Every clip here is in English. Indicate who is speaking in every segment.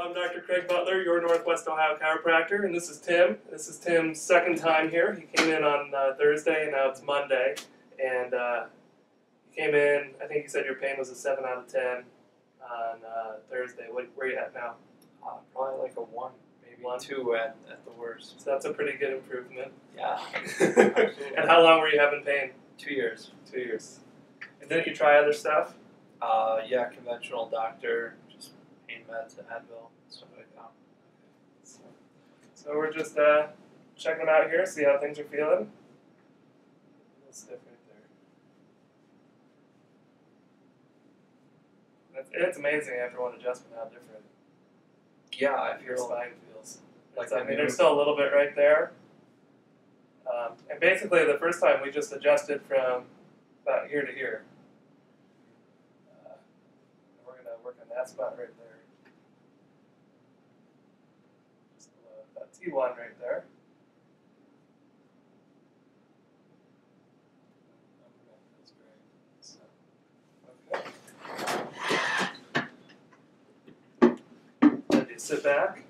Speaker 1: I'm Dr. Craig Butler, your Northwest Ohio chiropractor, and this is Tim. This is Tim's second time here. He came in on Thursday, and now it's Monday. And he came in, I think you said your pain was a 7 out of 10 on Thursday. Where are you at now?
Speaker 2: Probably like a 1, maybe
Speaker 1: 1?
Speaker 2: 2 at the worst.
Speaker 1: So that's a pretty good improvement.
Speaker 2: Yeah.
Speaker 1: And how long were you having pain?
Speaker 2: 2 years.
Speaker 1: 2 years. And didn't you try other stuff?
Speaker 2: Yeah, conventional doctor, just pain meds, Advil, stuff like that.
Speaker 1: So we're just checking them out here, see how things are feeling. A little stiff right there. It's amazing after one adjustment how different
Speaker 2: Yeah, I
Speaker 1: your
Speaker 2: feel
Speaker 1: spine feels.
Speaker 2: like
Speaker 1: I mean, there's still a little bit right there. And basically, the first time we just adjusted from about here to here. We're going to work on that spot right there. Just below that T1 right there. That's great. So, okay. Then you sit back.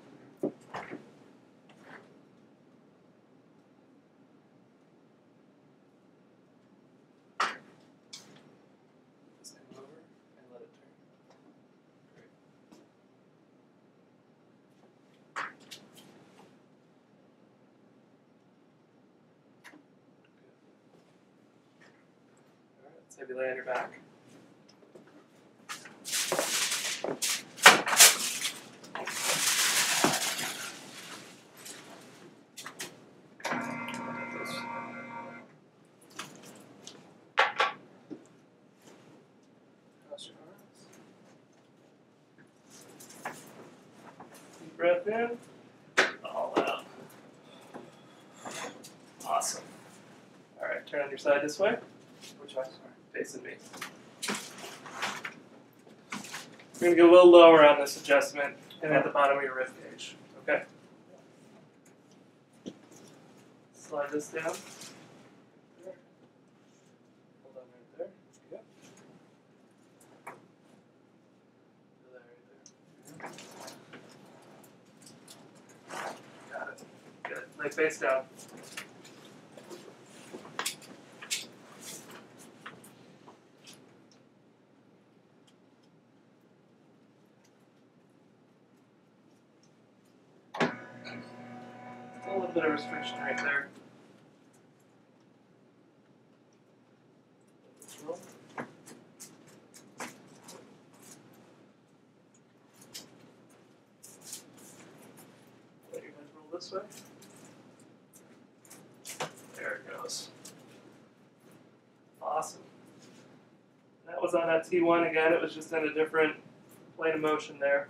Speaker 1: Maybe lay on your back. Cross your arms. Deep breath in. All out. Awesome. All right, turn on your side this way.
Speaker 2: Which way? Sorry.
Speaker 1: Facing me. We're going to get a little lower on this adjustment and at the bottom of your rib cage. Okay? Slide this down. There. Hold on right there. Yep. Feel that right there. Got it. Good. Lay face down. A little bit of restriction right there. Let your head roll this way. There it goes. Awesome. That was on that T1 again. It was just in a different plane of motion there.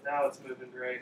Speaker 1: Now it's moving great.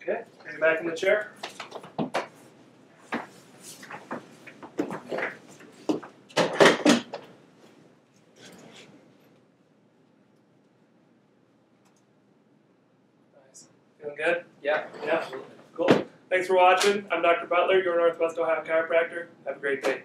Speaker 1: Okay, bring it back in the chair. Nice. Feeling good?
Speaker 2: Yeah.
Speaker 1: Yeah. Cool. Thanks for watching. I'm Dr. Butler, your Northwest Ohio chiropractor. Have a great day.